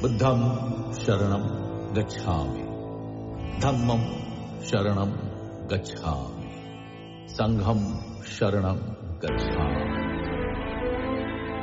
बुद्धं शरणं गच्छामि, धम्मं शरणं गच्छामि, संघं शरणं गच्छामि.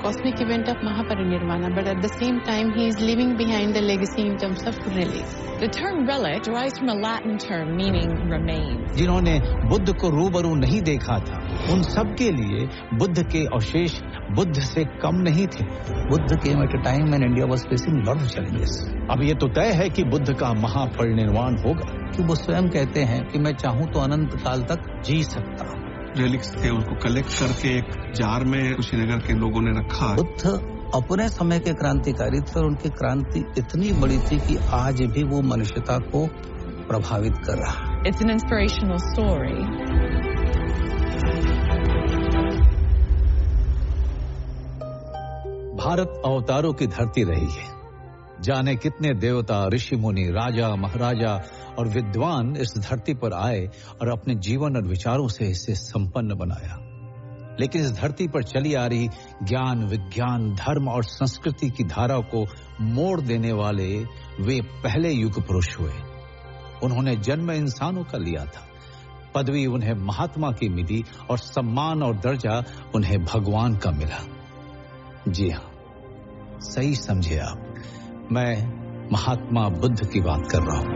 Cosmic event of Mahaparinirvana, but at the same time he is leaving behind a legacy in terms of relics. The term relic derives from a Latin term meaning remain. जिन्होंने बुद्ध को रूबरू नहीं देखा था, उन सब के लिए बुद्ध के अवशेष बुद्ध से कम नहीं थे. Buddha came at a time when India was facing lot of challenges. अब ये तो तय है कि बुद्ध का महापरिनिर्वाण होगा. कि वो स्वयं कहते हैं कि मैं चाहूं तो अनंत काल तक जी सकता हूं. रेलिक्स थे, उसको कलेक्ट करके एक जार में कुशीनगर के लोगों ने रखा. बुद्ध अपने समय के क्रांतिकारी थे और उनकी क्रांति इतनी बड़ी थी कि आज भी वो मनुष्यता को प्रभावित कर रहा है. It's an inspirational story. Bharat अवतारों की धरती रही है. जाने कितने देवता, ऋषि मुनि, राजा, महाराजा और विद्वान इस धरती पर आए और अपने जीवन और विचारों से इसे संपन्न बनाया. लेकिन इस धरती पर चली आ रही ज्ञान, विज्ञान, धर्म और संस्कृति की धारा को मोड़ देने वाले वे पहले युग पुरुष हुए. उन्होंने जन्म इंसानों का लिया था, पदवी उन्हें महात्मा की मिली और सम्मान और दर्जा उन्हें भगवान का मिला. जी हाँ, सही समझे आप, मैं महात्मा बुद्ध की बात कर रहा हूं.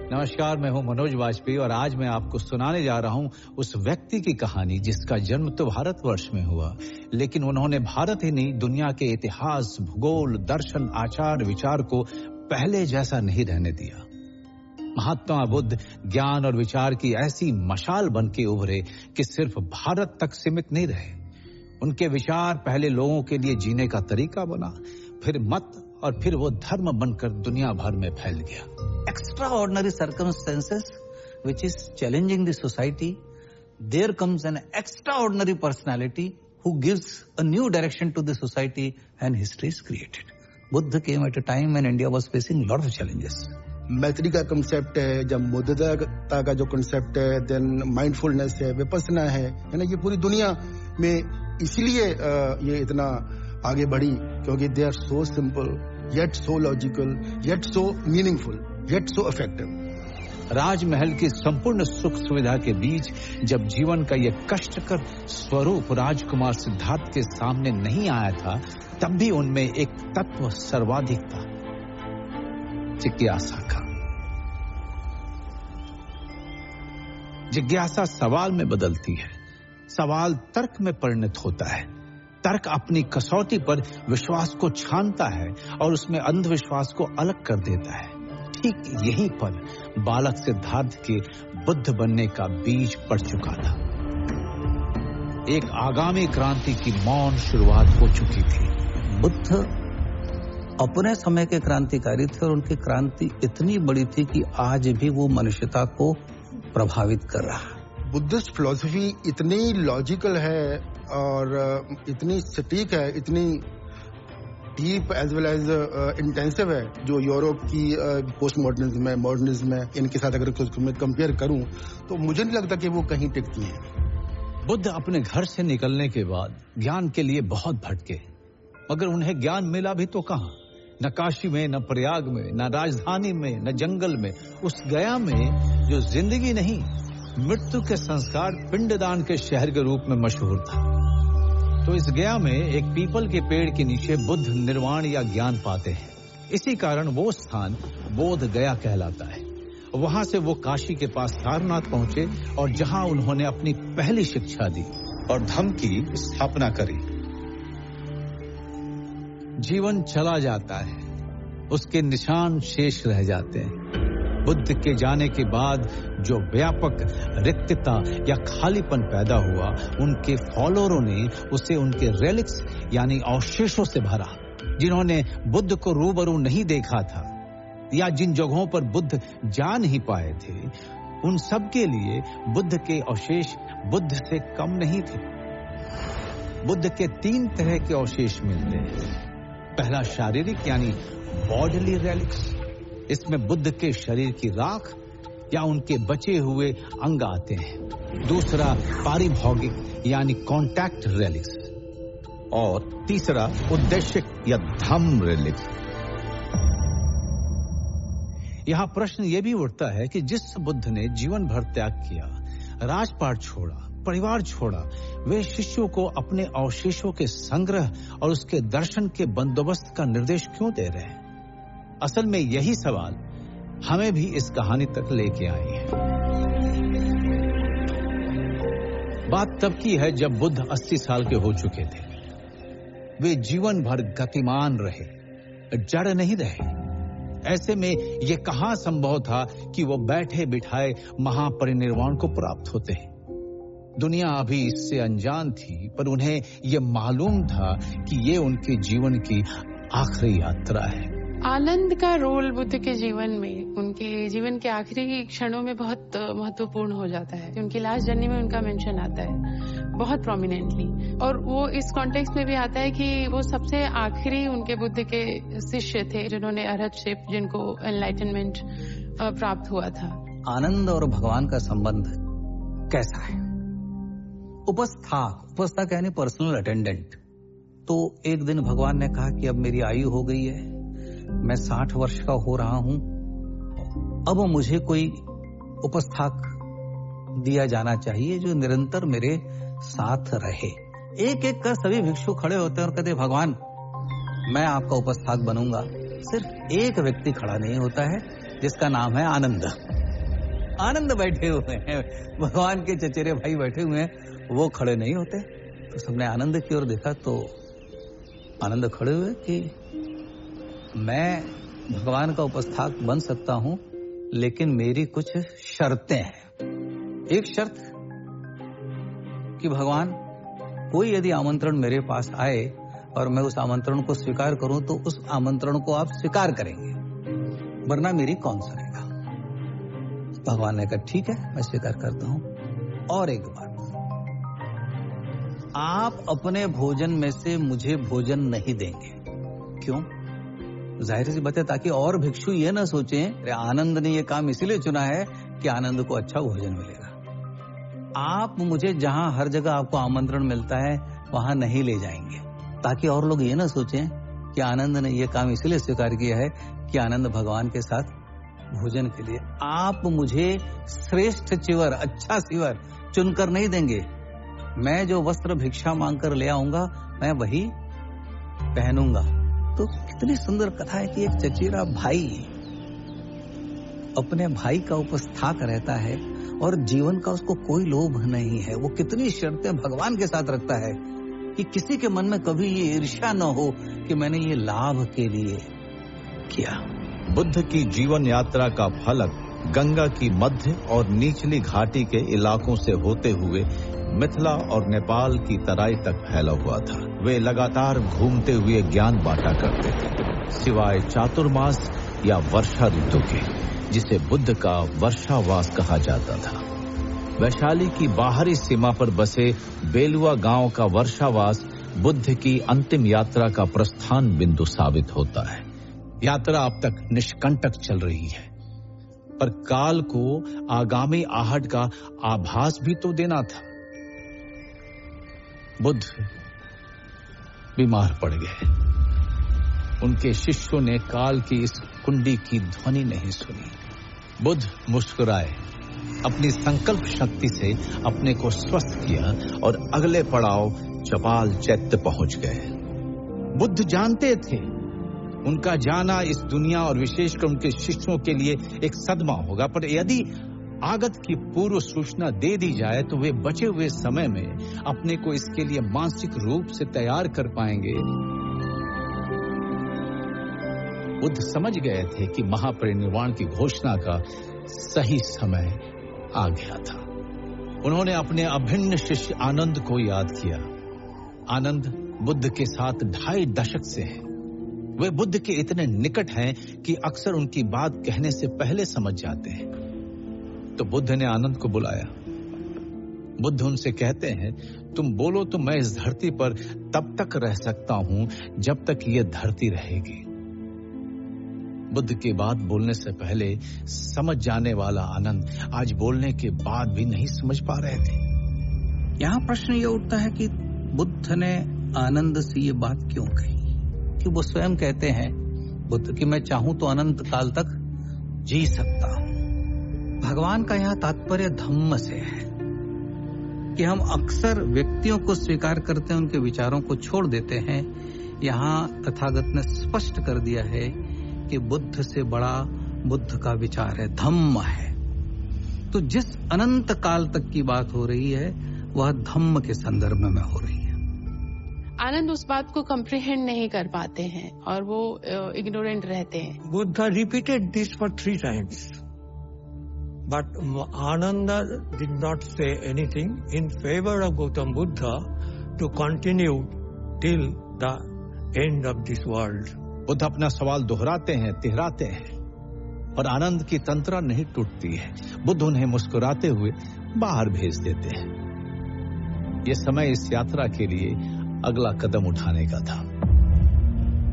नमस्कार, मैं हूं मनोज वाजपेयी और आज मैं आपको सुनाने जा रहा हूं उस व्यक्ति की कहानी जिसका जन्म तो भारतवर्ष में हुआ, लेकिन उन्होंने भारत ही नहीं दुनिया के इतिहास, भूगोल, दर्शन, आचार, विचार को पहले जैसा नहीं रहने दिया. महात्मा बुद्ध ज्ञान और विचार की ऐसी मशाल बन के उभरे कि सिर्फ भारत तक सीमित नहीं रहे. उनके विचार पहले लोगों के लिए जीने का तरीका बना, फिर मत और फिर वो धर्म बनकर दुनिया भर में फैल गया. Extraordinary circumstances which is challenging the society, there comes an extraordinary personality who gives a new direction to the society and history is created. Buddha came at a time when India was facing lot of challenges. मैत्री का concept है, जब मुद्दता का जो concept है, then mindfulness है, विपස්සना है ना, ये पूरी दुनिया में इसलिए ये इतना आगे बढ़ी क्योंकि they are so simple yet so logical yet so meaningful yet so effective. राजमहल की संपूर्ण सुख सुविधा के बीच जब जीवन का यह कष्टकर स्वरूप राजकुमार सिद्धार्थ के सामने नहीं आया था, तब भी उनमें एक तत्व सर्वाधिक था, जिज्ञासा का. जिज्ञासा सवाल में बदलती है, सवाल तर्क में परिणत होता है, तर्क अपनी कसौटी पर विश्वास को छानता है और उसमें अंधविश्वास को अलग कर देता है. ठीक यहीं पर बालक सिद्धार्थ के बुद्ध बनने का बीज पड़ चुका था. एक आगामी क्रांति की मौन शुरुआत हो चुकी थी. बुद्ध अपने समय के क्रांतिकारी थे और उनकी क्रांति इतनी बड़ी थी कि आज भी वो मनुष्यता को प्रभावित कर रहा है. बुद्धिस्ट फिलॉसफी इतनी लॉजिकल है और इतनी सटीक है, इतनी deep as well as intensive है, जो यूरोप की पोस्ट मॉडर्निज्म है, मॉडर्निज्म है, इनके साथ अगर मैं कंपेयर करूं तो मुझे नहीं लगता कि वो कहीं टिकती है. बुद्ध अपने घर से निकलने के बाद ज्ञान के लिए बहुत भटके, मगर उन्हें ज्ञान मिला भी तो कहां? न काशी में, न प्रयाग में, न राजधानी में, न जंगल में. उस गया में जो जिंदगी नहीं, मृत्यु के संस्कार पिंडदान के शहर के रूप में मशहूर था. तो इस गया में एक पीपल के पेड़ के नीचे बुद्ध निर्वाण या ज्ञान पाते हैं. इसी कारण वो स्थान बोध गया कहलाता है. वहां से वो काशी के पास सारनाथ पहुंचे और जहां उन्होंने अपनी पहली शिक्षा दी और धम्म की स्थापना करी. जीवन चला जाता है, उसके निशान शेष रह जाते हैं. बुद्ध के जाने के बाद जो व्यापक रिक्तता या खालीपन पैदा हुआ, उनके फॉलोअरों ने उसे उनके रेलिक्स यानी अवशेषों से भरा. जिन्होंने बुद्ध को रूबरू नहीं देखा था या जिन जगहों पर बुद्ध जा नहीं पाए थे, उन सब के लिए बुद्ध के अवशेष बुद्ध से कम नहीं थे। बुद्ध के 3 तरह के अवशेष मिलते हैं। पहला शारीरिक यानी बॉडीली रेलिक्स, इसमें बुद्ध के शरीर की राख या उनके बचे हुए अंग आते हैं। दूसरा पारिभौगिक यानी कॉन्टैक्ट रेलिक्स, और तीसरा उद्देश्य या धम्म रेलिक्स। यहां प्रश्न यह भी उठता है कि जिस बुद्ध ने जीवन भर त्याग किया, राजपाट छोड़ा, परिवार छोड़ा, वे शिष्यों को अपने अवशेषों के संग्रह और उसके दर्शन के बंदोबस्त का निर्देश क्यों दे रहे हैं? असल में यही सवाल हमें भी इस कहानी तक लेके आई है। बात तब की है जब बुद्ध 80 साल के हो चुके थे। वे जीवन भर गतिमान रहे, जड़ नहीं रहे। ऐसे में यह कहां संभव था कि वो बैठे बिठाए महापरिनिर्वाण को प्राप्त होते हैं। दुनिया अभी इससे अनजान थी, पर उन्हें यह मालूम था कि ये उनके जीवन की आखिरी यात्रा है। आनंद का रोल बुद्ध के जीवन में, उनके जीवन के आखिरी क्षणों में बहुत महत्वपूर्ण हो जाता है। उनकी लास्ट जर्नी में उनका मेंशन आता है बहुत प्रोमिनेंटली, और वो इस कॉन्टेक्स्ट में भी आता है कि वो सबसे आखिरी उनके बुद्ध के शिष्य थे जिन्होंने अरहतशिप, जिनको एनलाइटनमेंट प्राप्त हुआ था। आनंद और भगवान का संबंध कैसा है? उपस्थाक यानी पर्सनल अटेंडेंट। तो एक दिन भगवान ने कहा कि अब मेरी आयु हो गई है, मैं 60 वर्ष का हो रहा हूं, अब मुझे कोई उपस्थाक दिया जाना चाहिए जो निरंतर मेरे साथ रहे। एक एक कर सभी भिक्षु खड़े होते हैं और कहते, भगवान मैं आपका उपस्थाक बनूंगा। सिर्फ एक व्यक्ति खड़ा नहीं होता है जिसका नाम है आनंद। आनंद बैठे हुए हैं, भगवान के चचेरे भाई बैठे हुए हैं, वो खड़े नहीं होते। तो सबने आनंद की ओर देखा तो आनंद खड़े हुए कि मैं भगवान का उपस्थाक बन सकता हूं, लेकिन मेरी कुछ शर्तें हैं। एक शर्त कि भगवान कोई यदि आमंत्रण मेरे पास आए और मैं उस आमंत्रण को स्वीकार करूं तो उस आमंत्रण को आप स्वीकार करेंगे, वरना मेरी कौन सुनेगा। भगवान ने कहा ठीक है, मैं स्वीकार करता हूं। और एक बात, आप अपने भोजन में से मुझे भोजन नहीं देंगे। क्यों? जाहिर सी बात है, ताकि और भिक्षु ये ना सोचें आनंद ने ये काम इसलिए चुना है कि आनंद को अच्छा भोजन मिलेगा। आप मुझे जहां हर जगह आपको आमंत्रण मिलता है वहां नहीं ले जाएंगे, ताकि और लोग ये ना सोचें कि आनंद ने ये काम इसलिए स्वीकार किया है कि आनंद भगवान के साथ भोजन के लिए। आप मुझे श्रेष्ठ चिवर, अच्छा चिवर चुनकर नहीं देंगे। मैं जो वस्त्र भिक्षा मांगकर ले आऊंगा मैं वही पहनूंगा। तो कितनी सुंदर कथा है कि एक चचेरा भाई अपने भाई का उपस्थाक रहता है और जीवन का उसको कोई लोभ नहीं है। वो कितनी शर्तें भगवान के साथ रखता है कि किसी के मन में कभी ये ईर्ष्या न हो कि मैंने ये लाभ के लिए किया। बुद्ध की जीवन यात्रा का फलक गंगा की मध्य और निचली घाटी के इलाकों से होते हुए मिथिला और नेपाल की तराई तक फैला हुआ था। वे लगातार घूमते हुए ज्ञान बांटा करते थे, सिवाय चातुर्मास या वर्षा ऋतु के, जिसे बुद्ध का वर्षावास कहा जाता था। वैशाली की बाहरी सीमा पर बसे बेलुआ गांव का वर्षावास बुद्ध की अंतिम यात्रा का प्रस्थान बिंदु साबित होता है। यात्रा अब तक निष्कंटक चल रही है, पर काल को आगामी आहट का आभास भी तो देना था। बुद्ध बीमार पड़ गए। उनके शिष्यों ने काल की इस कुंडी की ध्वनि नहीं सुनी। बुद्ध मुस्कुराए, अपनी संकल्प शक्ति से अपने को स्वस्थ किया और अगले पड़ाव चपाल चैत्य पहुंच गए। बुद्ध जानते थे उनका जाना इस दुनिया और विशेषकर उनके शिष्यों के लिए एक सदमा होगा, पर यदि आगत की पूर्व सूचना दे दी जाए तो वे बचे हुए समय में अपने को इसके लिए मानसिक रूप से तैयार कर पाएंगे। बुद्ध समझ गए थे कि महापरिनिर्वाण की घोषणा का सही समय आ गया था। उन्होंने अपने अभिन्न शिष्य आनंद को याद किया। आनंद बुद्ध के साथ 2.5 दशक से हैं। वे बुद्ध के इतने निकट हैं कि अक्सर उनकी बात कहने से पहले समझ जाते हैं। तो बुद्ध ने आनंद को बुलाया। बुद्ध उनसे कहते हैं, तुम बोलो तो मैं इस धरती पर तब तक रह सकता हूं जब तक ये धरती रहेगी। बुद्ध की बात बोलने से पहले समझ जाने वाला आनंद आज बोलने के बाद भी नहीं समझ पा रहे थे। यहां प्रश्न ये उठता है कि बुद्ध ने आनंद से ये बात क्यों कही, कि वो स्वयं कहते हैं बुद्ध कि मैं चाहूं तो अनंत काल तक जी सकता हूं। भगवान का यह तात्पर्य धम्म से है कि हम अक्सर व्यक्तियों को स्वीकार करते हैं, उनके विचारों को छोड़ देते हैं। यहां तथागत ने स्पष्ट कर दिया है कि बुद्ध से बड़ा बुद्ध का विचार है, धम्म है। तो जिस अनंत काल तक की बात हो रही है वह धम्म के संदर्भ में हो रही है। आनंद उस बात को कम्प्रिहेंड नहीं कर पाते हैं और वो इग्नोरेंट रहते हैं। Buddha repeated this for 3 times, but Ananda did not say anything in favor of Gautam Buddha to continue till the end of this world. Buddha अपना सवाल दोहराते हैं, तिहराते हैं, और आनंद की तंत्रा नहीं टूटती है। बुद्ध उन्हें मुस्कुराते हुए बाहर भेज देते हैं। ये समय इस यात्रा के लिए अगला कदम उठाने का था।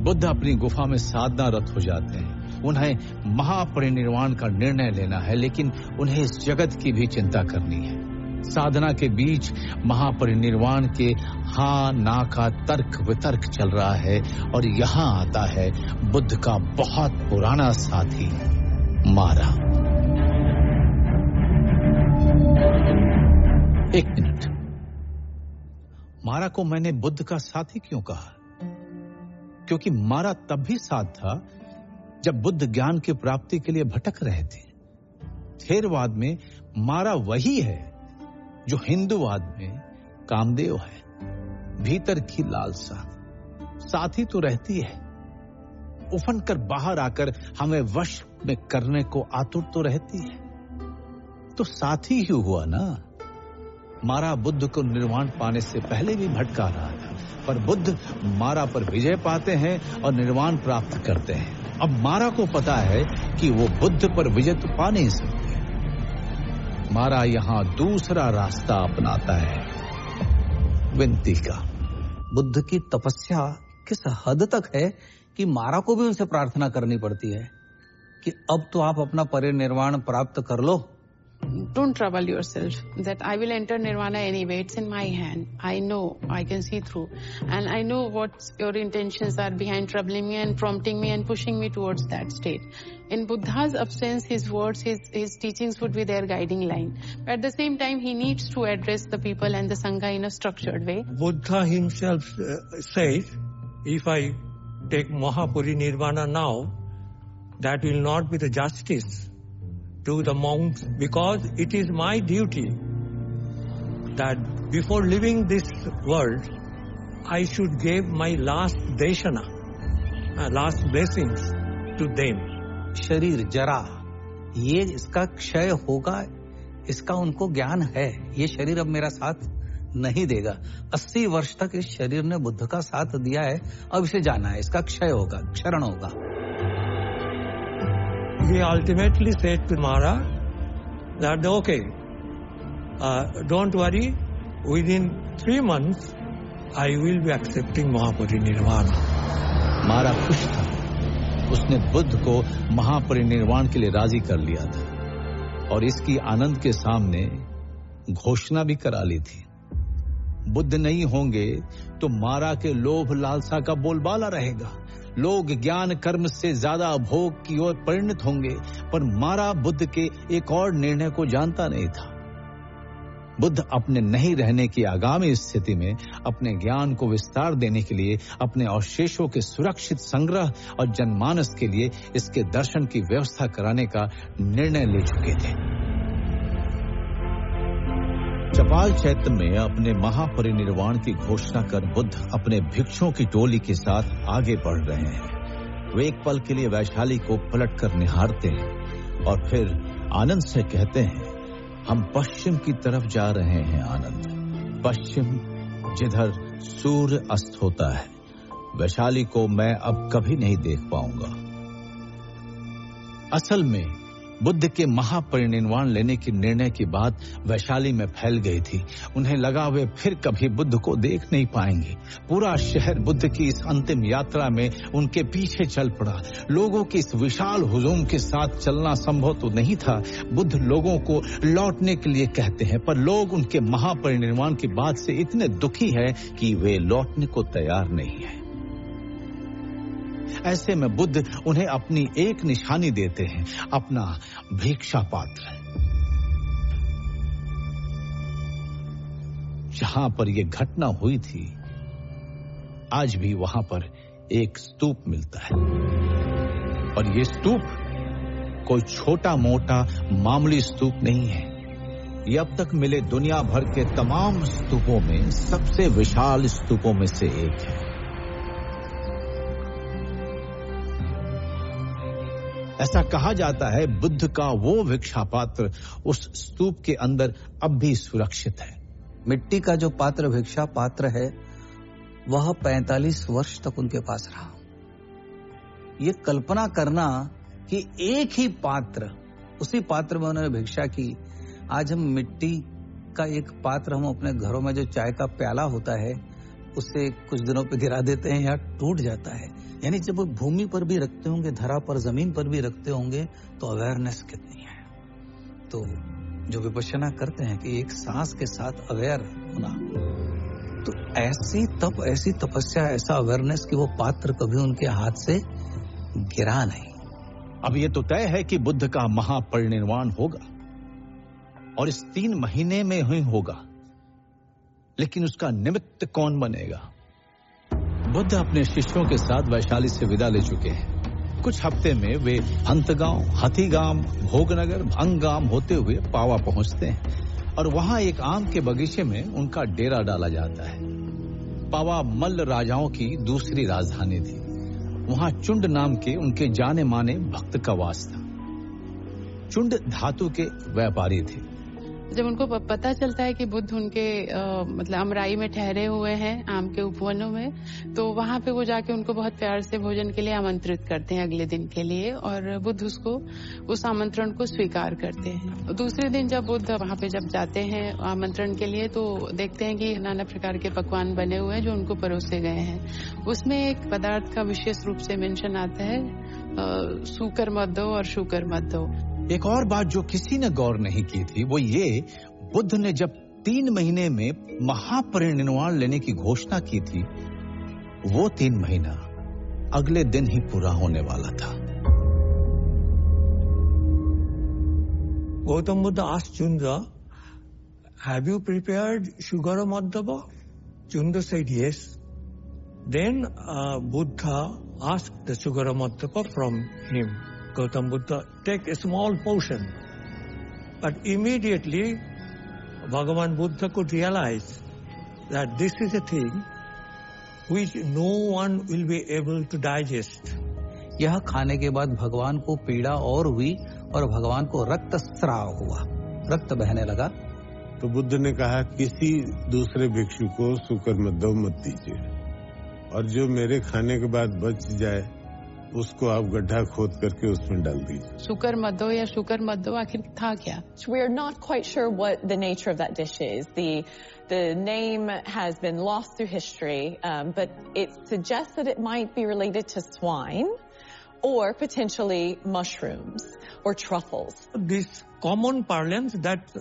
बुद्ध अपनी गुफा में साधनारत हो जाते हैं। उन्हें महापरिनिर्वाण का निर्णय लेना है, लेकिन उन्हें इस जगत की भी चिंता करनी है। साधना के बीच महापरिनिर्वाण के हाँ ना का तर्क वितर्क चल रहा है, और यहां आता है बुद्ध का बहुत पुराना साथी मारा। 1 मिनट, मारा को मैंने बुद्ध का साथी क्यों कहा? क्योंकि मारा तब भी साथ था जब बुद्ध ज्ञान की प्राप्ति के लिए भटक रहे थे। थेरवाद में मारा वही है जो हिंदूवाद में कामदेव है। भीतर की लालसा साथी तो रहती है, उफन कर बाहर आकर हमें वश में करने को आतुर तो रहती है, तो साथी ही हुआ ना। मारा बुद्ध को निर्वाण पाने से पहले भी भटका रहा था, पर बुद्ध मारा पर विजय पाते हैं और निर्वाण प्राप्त करते हैं। अब मारा को पता है कि वो बुद्ध पर विजय तो पा नहीं सकते। मारा यहां दूसरा रास्ता अपनाता है, विनती का। बुद्ध की तपस्या किस हद तक है कि मारा को भी उनसे प्रार्थना करनी पड़ती है कि अब तो आप अपना परिनिर्वाण प्राप्त कर लो। Don't trouble yourself, that I will enter nirvana anyway. It's in my hand. I know, I can see through. And I know what your intentions are behind troubling me and prompting me and pushing me towards that state. In Buddha's absence, his words, his teachings would be their guiding line. But at the same time, he needs to address the people and the Sangha in a structured way. Buddha himself says, if I take Mahaparinirvana now, that will not be the justice to the monks, because it is my duty that before leaving this world, I should give my last deshana, last blessings to them. शरीर जरा, ये इसका क्षय होगा, इसका उनको ज्ञान है। ये शरीर अब मेरा साथ नहीं देगा। 80 वर्ष तक इस शरीर ने बुद्ध का साथ दिया है, अब इसे जाना है, इसका क्षय होगा, क्षरण होगा। He ultimately said to Mara that, okay, don't worry, within 3 months, I will be accepting Mahaparinirvana. मारा खुश था, उसने बुद्ध को महापरिनिर्वाण के लिए राजी कर लिया था, और इसकी आनंद के सामने घोषणा भी करा ली थी। बुद्ध नहीं होंगे तो मारा के लोभ लालसा का बोलबाला रहेगा। लोग ज्ञान कर्म से ज्यादा भोग की ओर परिणत होंगे, पर मारा बुद्ध के एक और निर्णय को जानता नहीं था। बुद्ध अपने नहीं रहने की आगामी स्थिति में अपने ज्ञान को विस्तार देने के लिए, अपने अवशेषों के सुरक्षित संग्रह और जनमानस के लिए इसके दर्शन की व्यवस्था कराने का निर्णय ले चुके थे। चपाल चैत्य में अपने महापरिनिर्वाण की घोषणा कर बुद्ध अपने भिक्षुओं की टोली के साथ आगे बढ़ रहे हैं। वे एक पल के लिए वैशाली को पलटकर निहारते हैं और फिर आनंद से कहते हैं, हम पश्चिम की तरफ जा रहे हैं आनंद, पश्चिम जिधर सूर्य अस्त होता है। वैशाली को मैं अब कभी नहीं देख पाऊंगा। असल में बुद्ध के महापरिनिर्वाण लेने के निर्णय की बात वैशाली में फैल गई थी। उन्हें लगा वे फिर कभी बुद्ध को देख नहीं पाएंगे। पूरा शहर बुद्ध की इस अंतिम यात्रा में उनके पीछे चल पड़ा। लोगों की इस विशाल हुजूम के साथ चलना संभव तो नहीं था। बुद्ध लोगों को लौटने के लिए कहते हैं, पर लोग उनके महापरिनिर्वाण की बात से इतने दुखी है कि वे लौटने को तैयार नहीं है। ऐसे में बुद्ध उन्हें अपनी एक निशानी देते हैं, अपना भिक्षा पात्र। जहां पर यह घटना हुई थी, आज भी वहां पर एक स्तूप मिलता है। और यह स्तूप कोई छोटा मोटा मामूली स्तूप नहीं है। यह अब तक मिले दुनिया भर के तमाम स्तूपों में सबसे विशाल स्तूपों में से एक है। ऐसा कहा जाता है बुद्ध का वो भिक्षा पात्र उस स्तूप के अंदर अब भी सुरक्षित है। मिट्टी का जो पात्र भिक्षा पात्र है वह 45 वर्ष तक उनके पास रहा। ये कल्पना करना कि एक ही पात्र, उसी पात्र में उन्होंने भिक्षा की। आज हम मिट्टी का एक पात्र, हम अपने घरों में जो चाय का प्याला होता है उसे कुछ दिनों पे गिरा देते हैं या टूट जाता है। यानी जब वो भूमि पर भी रखते होंगे, धरा पर, जमीन पर भी रखते होंगे, तो अवेयरनेस कितनी है। तो जो विपश्यना करते हैं कि एक सांस के साथ अवेयर होना, तो ऐसी तपस्या, ऐसा अवेयरनेस कि वो पात्र कभी उनके हाथ से गिरा नहीं। अब ये तो तय है कि बुद्ध का महापरिनिर्वाण होगा और इस 3 महीने में ही होगा, लेकिन उसका निमित्त कौन बनेगा? बुद्ध अपने शिष्यों के साथ वैशाली से विदा ले चुके हैं। कुछ हफ्ते में वे हंतगांव, हथीगाम, भोगनगर, भंगाम होते हुए पावा पहुंचते हैं और वहां एक आम के बगीचे में उनका डेरा डाला जाता है। पावा मल्ल राजाओं की दूसरी राजधानी थी। वहां चुंड नाम के उनके जाने माने भक्त का वास था। चुंड धातु के व्यापारी थे। जब उनको पता चलता है कि बुद्ध उनके मतलब अमराई में ठहरे हुए हैं, आम के उपवनों में, तो वहां पे वो जाके उनको बहुत प्यार से भोजन के लिए आमंत्रित करते हैं अगले दिन के लिए, और बुद्ध उस आमंत्रण को स्वीकार करते हैं। दूसरे दिन जब बुद्ध वहां पे जब जाते हैं आमंत्रण के लिए, तो देखते हैं कि नाना प्रकार के पकवान बने हुए हैं जो उनको परोसे गए हैं। उसमें एक पदार्थ का विशेष रूप से मेंशन आता है, सूकर मद्दो और शुकर मद्दो। एक और बात जो किसी ने गौर नहीं की थी वो ये, बुद्ध ने जब 3 महीने में महापरिनिर्वाण लेने की घोषणा की थी, वो 3 महीना अगले दिन ही पूरा होने वाला था। Gautam Buddha asked Chunda, "Have you prepared Sugara Madhava?" Chunda said yes. Then Buddha asked the Sugara Madhava from him. Gautam Buddha, take a small portion. But immediately Bhagavan Buddha could realize that this is a thing which no one will be able to digest. यह खाने के बाद भगवान को पीड़ा और हुई और भगवान को रक्तस्राव हुआ, रक्त बहने लगा। तो बुद्ध ने कहा, किसी दूसरे भिक्षु को शुकर मद्दो मत दीजिए, और जो मेरे खाने के बाद बच जाए उसको आप गड्ढा खोद करके उसमें डाल दीजिए। शुकर मद्दो या शुकर मद्दो आखिर था क्या? We are not quite sure what the nature of that dish is. The name has been lost through history, but it suggests that it might be related to swine or potentially mushrooms or truffles. This common parlance that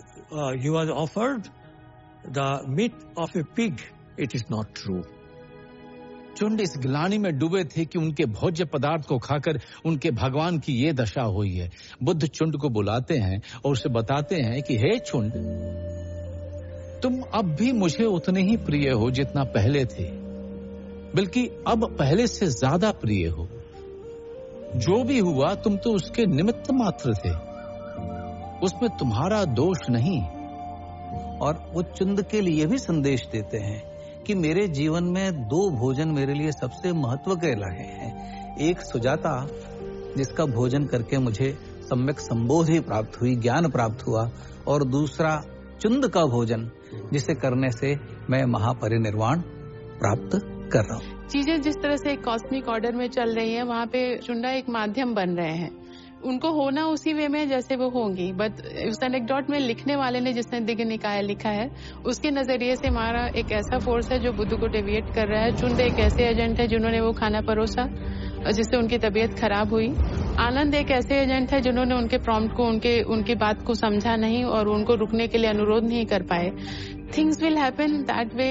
he was offered the meat of a pig, it is not true. चुंड इस ग्लानि में डूबे थे कि उनके भोज्य पदार्थ को खाकर उनके भगवान की ये दशा हुई है। बुद्ध चुंड को बुलाते हैं और उसे बताते हैं कि हे चुंड, तुम अब भी मुझे उतने ही प्रिय हो जितना पहले थे, बल्कि अब पहले से ज्यादा प्रिय हो। जो भी हुआ तुम तो उसके निमित्त मात्र थे, उसमें तुम्हारा दोष नहीं। और वो चुंड के लिए भी संदेश देते हैं कि मेरे जीवन में 2 भोजन मेरे लिए सबसे महत्व के रहे हैं। एक सुजाता, जिसका भोजन करके मुझे सम्यक संबोधि प्राप्त हुई, ज्ञान प्राप्त हुआ, और दूसरा चुंड का भोजन, जिसे करने से मैं महापरिनिर्वाण प्राप्त कर रहा हूँ। चीजें जिस तरह से एक कॉस्मिक ऑर्डर में चल रही हैं, वहाँ पे चुंडा एक माध्यम बन रहे हैं। उनको होना उसी वे में जैसे वो होंगी, बट उस एनेक्डोट में लिखने वाले ने, जिसने दिव्य निकाय लिखा है, उसके नजरिए से मारा एक ऐसा फोर्स है जो बुद्ध को डेविएट कर रहा है। चुंद एक ऐसे एजेंट है जिन्होंने वो खाना परोसा जिससे उनकी तबीयत खराब हुई। आनंद एक ऐसे एजेंट है जिन्होंने उनके प्रॉम्प्ट को, उनकी बात को समझा नहीं और उनको रुकने के लिए अनुरोध नहीं कर पाए। Things will happen that way,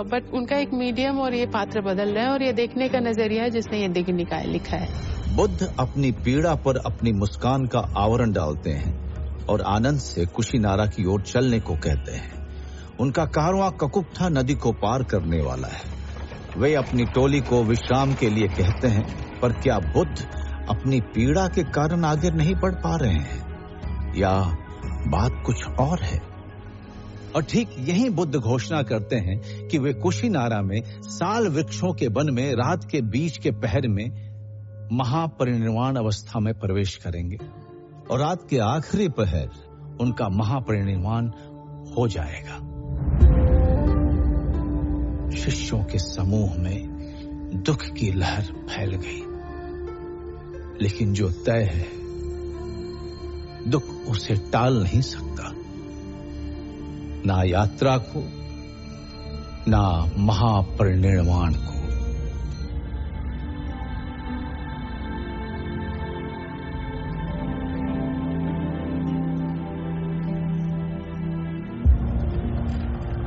but उनका एक मीडियम और ये पात्र बदल रहे हैं और ये देखने का नजरिया है जिसने ये दिव्य निकाय लिखा है। बुद्ध अपनी पीड़ा पर अपनी मुस्कान का आवरण डालते हैं और आनंद से कुशीनारा की ओर चलने को कहते हैं। उनका कारवां ककुप्था नदी को पार करने वाला है। वे अपनी टोली को विश्राम के लिए कहते हैं, पर क्या बुद्ध अपनी पीड़ा के कारण आगे नहीं बढ़ पा रहे हैं या बात कुछ और है? और ठीक यही बुद्ध घोषणा करते हैं कि वे कुशीनारा में साल वृक्षों के वन में रात के बीच के पहर में महापरिनिर्वाण अवस्था में प्रवेश करेंगे और रात के आखिरी पहर उनका महापरिनिर्वाण हो जाएगा। शिष्यों के समूह में दुख की लहर फैल गई, लेकिन जो तय है दुख उसे टाल नहीं सकता, ना यात्रा को ना महापरिनिर्वाण को।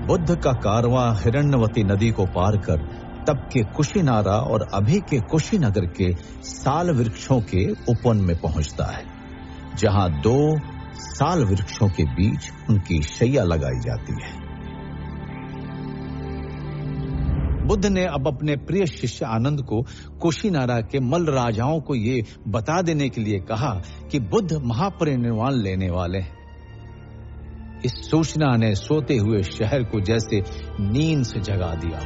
बुद्ध का कारवां हिरण्यवती नदी को पार कर तब के कुशीनारा और अभी के कुशीनगर के साल वृक्षों के उपवन में पहुंचता है, जहां 2 साल वृक्षों के बीच उनकी शैया लगाई जाती है। बुद्ध ने अब अपने प्रिय शिष्य आनंद को कुशीनारा के मल्ल राजाओं को ये बता देने के लिए कहा कि बुद्ध महापरिनिर्वाण लेने वाले हैं। इस सूचना ने सोते हुए शहर को जैसे नींद से जगा दिया।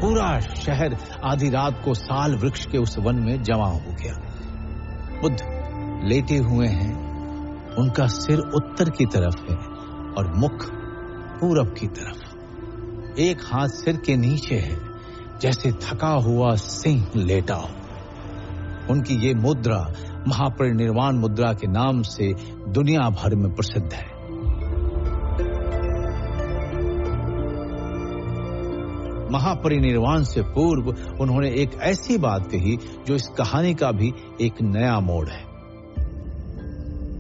पूरा शहर आधी रात को साल वृक्ष के उस वन में जमा हो गया। बुद्ध लेटे हुए हैं, उनका सिर उत्तर की तरफ है और मुख पूरब की तरफ। एक हाथ सिर के नीचे है, जैसे थका हुआ सिंह लेटा हो। उनकी ये मुद्रा महापरिनिर्वाण मुद्रा के नाम से दुनिया भर में प्रसिद्ध है। महापरिनिर्वाण से पूर्व उन्होंने एक ऐसी बात कही जो इस कहानी का भी एक नया मोड़ है।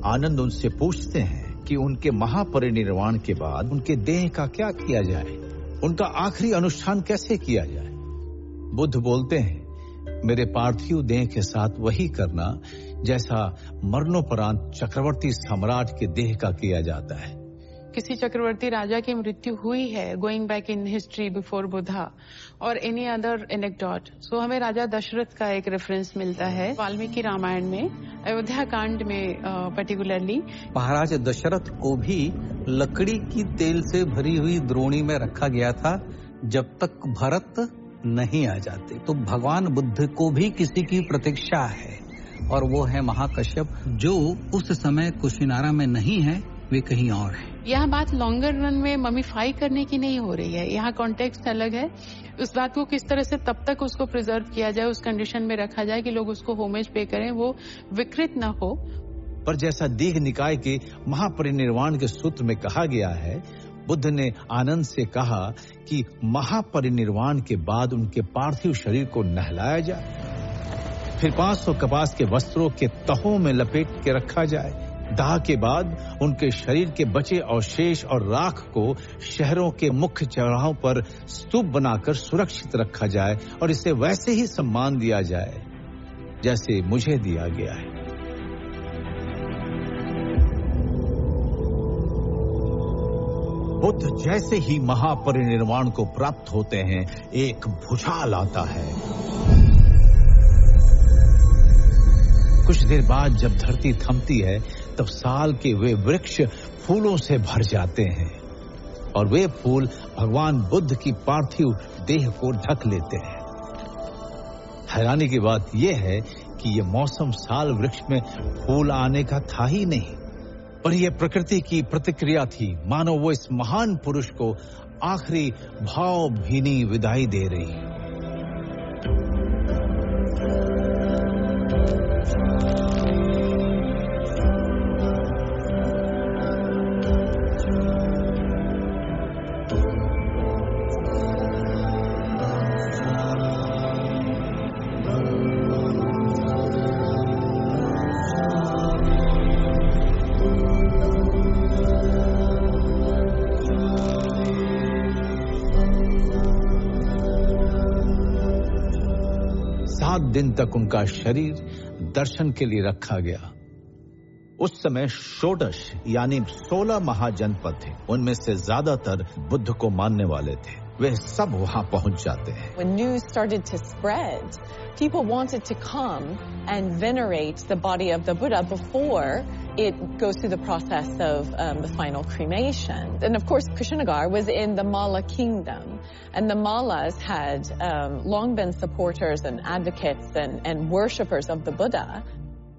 आनंद उनसे पूछते हैं कि उनके महापरिनिर्वाण के बाद उनके देह का क्या किया जाए, उनका आखिरी अनुष्ठान कैसे किया जाए। बुद्ध बोलते हैं, मेरे पार्थिव देह के साथ वही करना जैसा मरणोपरांत चक्रवर्ती सम्राट के देह का किया जाता है। किसी चक्रवर्ती राजा की मृत्यु हुई है, going back in history before Buddha और एनी अदर एनेक्डोट, सो हमें राजा दशरथ का एक रेफरेंस मिलता है वाल्मीकि रामायण में, अयोध्या कांड में पर्टिकुलरली। महाराज दशरथ को भी लकड़ी की तेल से भरी हुई द्रोणी में रखा गया था जब तक भरत नहीं आ जाते। तो भगवान बुद्ध को भी किसी की प्रतीक्षा है और वो है महाकश्यप, जो उस समय कुशीनारा में नहीं है, वे कहीं और है। यह बात लॉन्गर रन में ममीफाई करने की नहीं हो रही है, यहाँ कॉन्टेक्स्ट अलग है। उस बात को किस तरह से तब तक उसको प्रिजर्व किया जाए, उस कंडीशन में रखा जाए कि लोग उसको होमेज पे करें, वो विकृत न हो। पर जैसा दीघ निकाय के महापरिनिर्वाण के सूत्र में कहा गया है, बुद्ध ने आनंद से कहा कि महापरिनिर्वाण के बाद उनके पार्थिव शरीर को नहलाया जाए, फिर 500 कपास के वस्त्रों के तहों में लपेट के रखा जाए। दाह के बाद उनके शरीर के बचे अवशेष और राख को शहरों के मुख्य चौराहों पर स्तूप बनाकर सुरक्षित रखा जाए और इसे वैसे ही सम्मान दिया जाए जैसे मुझे दिया गया है। बुद्ध जैसे ही महापरिनिर्वाण को प्राप्त होते हैं, एक भूचाल आता है। कुछ देर बाद जब धरती थमती है, तब साल के वे वृक्ष फूलों से भर जाते हैं और वे फूल भगवान बुद्ध की पार्थिव देह को ढक लेते हैं। हैरानी की बात यह है कि यह मौसम साल वृक्ष में फूल आने का था ही नहीं, पर यह प्रकृति की प्रतिक्रिया थी, मानो वो इस महान पुरुष को आखिरी भावभीनी विदाई दे रही है। 7 दिन तक उनका शरीर दर्शन के लिए रखा गया। उस समय षोडश यानी 16 महाजनपद थे, उनमें से ज्यादातर बुद्ध को मानने वाले थे। वे सब वहां पहुंच जाते हैं। When news started to spread, people wanted to come and venerate the body of the Buddha before it goes through the process of the final cremation. And of course, Kushinagar was in the Malla kingdom, and the Mallas had long been supporters and advocates and worshippers of the Buddha.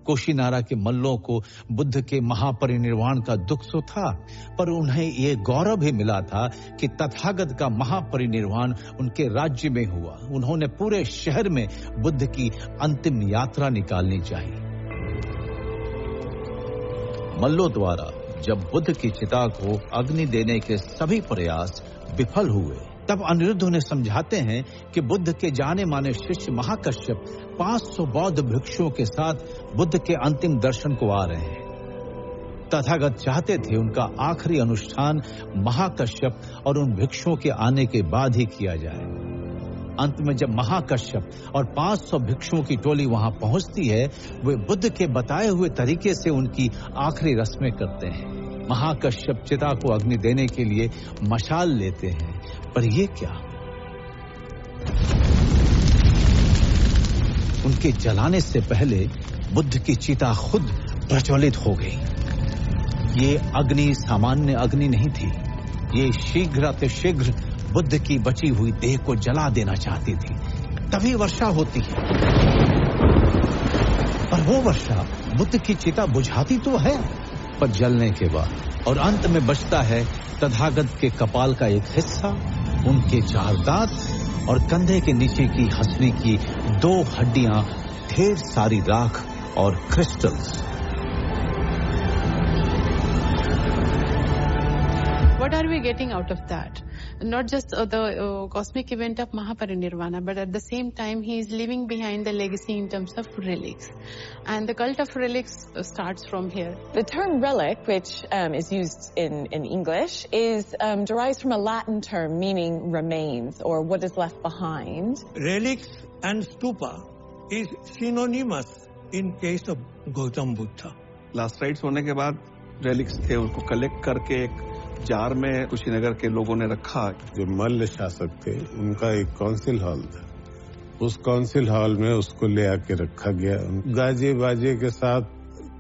Kushinara के मल्लों को बुद्ध के महापरिनिर्वाण का दुख तो था, पर उन्हें ये गौरव भी मिला था कि तथागत का महापरिनिर्वाण उनके राज्य में हुआ। उन्होंने पूरे शहर में बुद्ध की अंतिम यात्रा निकालनी चाहिए। मल्लों द्वारा जब बुद्ध की चिता को अग्नि देने के सभी प्रयास विफल हुए, तब अनिरुद्ध उन्हें समझाते हैं कि बुद्ध के जाने माने शिष्य महाकश्यप 500 बौद्ध भिक्षुओं के साथ बुद्ध के अंतिम दर्शन को आ रहे हैं। तथागत चाहते थे उनका आखिरी अनुष्ठान महाकश्यप और उन भिक्षुओं के आने के बाद ही किया जाए। अंत में जब महाकश्यप और 500 भिक्षुओं की टोली वहां पहुंचती है, वे बुद्ध के बताए हुए तरीके से उनकी आखिरी रस्में करते हैं। महाकश्यप चिता को अग्नि देने के लिए मशाल लेते हैं, पर ये क्या, उनके जलाने से पहले बुद्ध की चिता खुद प्रज्वलित हो गई। ये अग्नि सामान्य अग्नि नहीं थी, ये शीघ्र बुद्ध की बची हुई देह को जला देना चाहती थी, तभी वर्षा होती है। पर वो वर्षा बुद्ध की चिता बुझाती तो है, पर जलने के बाद और अंत में बचता है तथागत के कपाल का एक हिस्सा, उनके 4 दांत और कंधे के नीचे की हंसने की 2 हड्डियां, ढेर सारी राख और crystals. What are we getting out of that? Not just the cosmic event of Mahaparinirvana, but at the same time he is leaving behind the legacy in terms of relics. And the cult of relics starts from here. The term relic, which is used in English, is derives from a Latin term meaning remains or what is left behind. Relics and stupa is synonymous in case of Gautam Buddha. Last rites होने के बाद relics थे, उसको collect करके एक jar में कुशीनगर के लोगों ने रखा। जो मल्ल शासक थे उनका एक काउंसिल हॉल था, उस काउंसिल हॉल में उसको ले आके रखा गया। गाजे बाजे के साथ,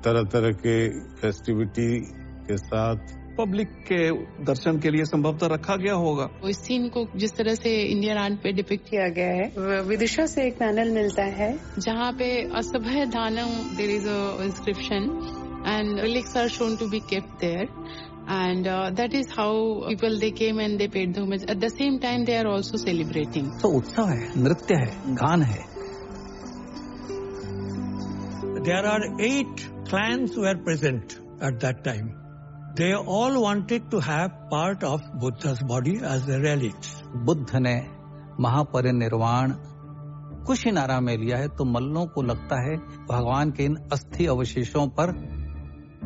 तरह तरह के फेस्टिविटी के साथ पब्लिक के दर्शन के लिए संभवतः रखा गया होगा। इस सीन को जिस तरह से इंडियन आर्ट पे डिपिक्ट किया गया है, विदिशा से एक पैनल मिलता है जहाँ पे असभय दानम there is a inscription and relics are shown to be kept there. And that is how people they came and they paid the homage. At the same time, they are also celebrating. तो उत्सव है, नृत्य है, गान है। There are 8 clans were present at that time. They all wanted to have part of Buddha's body as a relics. Buddha ने महापरिनिर्वाण कुशीनारा में लिया है, तो मल्लों को लगता है भगवान के इन अस्थि अवशेषों पर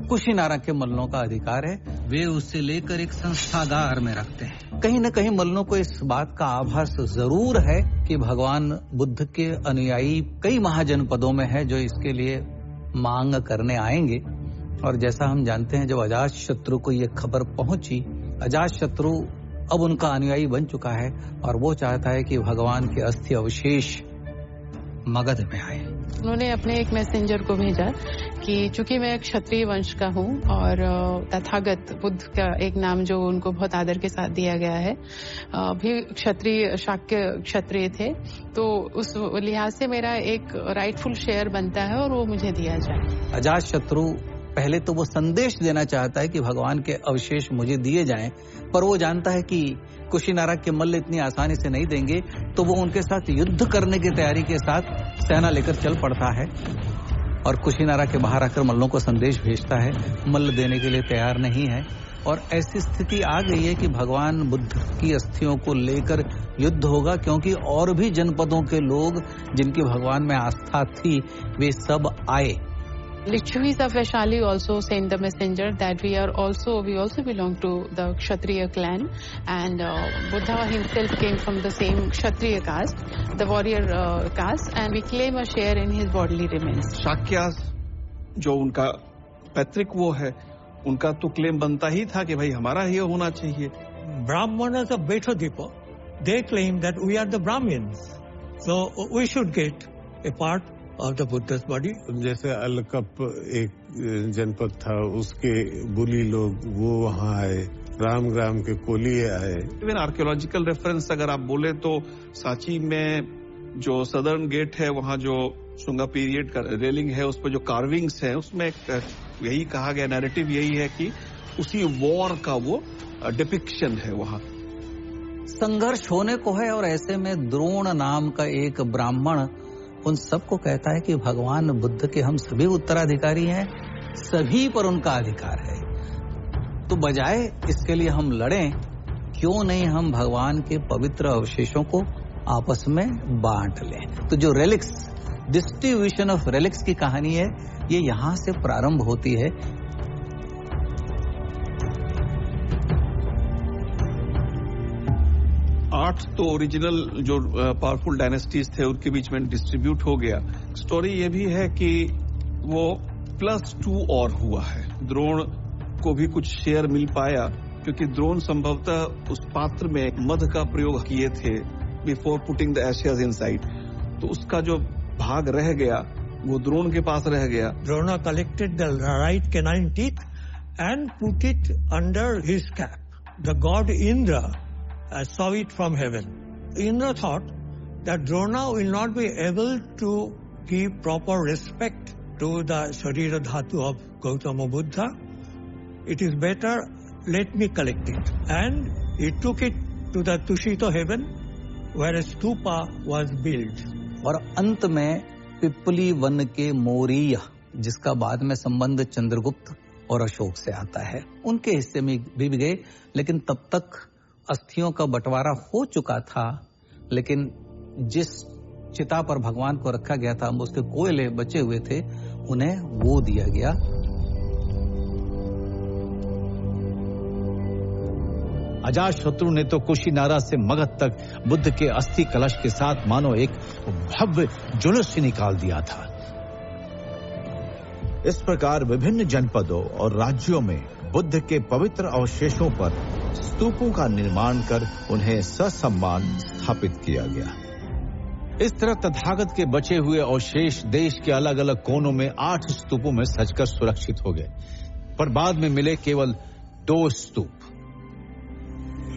कुशीनारा के मल्लों का अधिकार है। वे उसे लेकर एक संस्थागार में रखते हैं। कहीं न कहीं मल्लों को इस बात का आभास जरूर है कि भगवान बुद्ध के अनुयायी कई महाजनपदों में है जो इसके लिए मांग करने आएंगे। और जैसा हम जानते हैं, जब अजातशत्रु को ये खबर पहुंची, अजातशत्रु अब उनका अनुयायी बन चुका है और वो चाहता है कि भगवान के अस्थि अवशेष मगध में आए। उन्होंने अपने एक मैसेंजर को भेजा कि चूंकि मैं क्षत्रिय वंश का हूँ और तथागत बुद्ध का एक नाम जो उनको बहुत आदर के साथ दिया गया है, भी क्षत्रिय शाक्य क्षत्रिय थे, तो उस लिहाज से मेरा एक राइटफुल शेयर बनता है और वो मुझे दिया जाए। अजातशत्रु पहले तो वो संदेश देना चाहता है कि भगवान के अवशेष मुझे दिए जाएं, पर वो जानता है कि कुशीनारा के मल्ल इतनी आसानी से नहीं देंगे, तो वो उनके साथ युद्ध करने की तैयारी के साथ सेना लेकर चल पड़ता है और कुशीनारा के बाहर आकर मल्लों को संदेश भेजता है। मल्ल देने के लिए तैयार नहीं है और ऐसी स्थिति आ गई है कि भगवान बुद्ध की अस्थियों को लेकर युद्ध होगा, क्योंकि और भी जनपदों के लोग जिनकी भगवान में आस्था थी वे सब आए। Lichavis of Vaishali also sent the messenger that we also belong to the Kshatriya clan, and Buddha himself came from the same Kshatriya caste, the warrior caste, and we claim a share in his bodily remains. शाक्यास जो उनका पैतृक वो है, उनका तो claim बनता ही था कि भाई हमारा ही होना चाहिए. Brahmanas of Betodipa, they claim that we are the Brahmins, so we should get a part of the Buddha's body. जैसे अलकप एक जनपद था, उसके बुली लोग वो वहाँ आए, रामग्राम के कोलिये आए. इवन आर्कियोलॉजिकल रेफरेंस अगर आप बोले तो सांची में जो सदर्न गेट है, वहाँ जो शुंगा पीरियड का रेलिंग है, उस पर जो कार्विंग्स है, उसमें यही कहा गया, नैरेटिव यही है कि उसी वॉर का वो डिपिक्शन है वहाँ. संघर्ष होने को है, और ऐसे में द्रोण नाम का एक ब्राह्मण उन सबको कहता है कि भगवान बुद्ध के हम सभी उत्तराधिकारी हैं, सभी पर उनका अधिकार है, तो बजाय इसके लिए हम लड़ें, क्यों नहीं हम भगवान के पवित्र अवशेषों को आपस में बांट लें. तो जो रेलिक्स, डिस्ट्रीब्यूशन ऑफ रेलिक्स की कहानी है, ये यहां से प्रारंभ होती है. 8 तो ओरिजिनल जो पावरफुल डायनेस्टीज थे उनके बीच में डिस्ट्रीब्यूट हो गया. स्टोरी ये भी है कि वो +2 और हुआ है. द्रोण को भी कुछ शेयर मिल पाया, क्योंकि द्रोण संभवतः उस पात्र में मध का प्रयोग किए थे before putting the ashes inside, तो उसका जो भाग रह गया वो द्रोण के पास रह गया. Drona collected the right canine teeth and put it under his cap. The god Indra saw it from heaven. Indra thought that Drona will not be able to give proper respect to the Sharira Dhatu of Gautama Buddha. It is better, let me collect it. And he took it to the Tushita heaven, where a stupa was built. और अंत में पिपली one के मौर्य, जिसका बाद में संबंध चंद्रगुप्त और अशोक से आता है, उनके हिस्से में भी गए, लेकिन तब तक अस्थियों का बंटवारा हो चुका था. लेकिन जिस चिता पर भगवान को रखा गया था, उसके कोयले बचे हुए थे, उन्हें वो दिया गया. अजातशत्रु ने तो कुशीनारा से मगध तक बुद्ध के अस्थि कलश के साथ मानो एक भव्य जुलूस निकाल दिया था. इस प्रकार विभिन्न जनपदों और राज्यों में बुद्ध के पवित्र अवशेषों पर स्तूपों का निर्माण कर उन्हें ससम्मान स्थापित किया गया. इस तरह तथागत के बचे हुए अवशेष देश के अलग अलग कोनों में 8 स्तूपों में सजकर सुरक्षित हो गए, पर बाद में मिले केवल 2 स्तूप.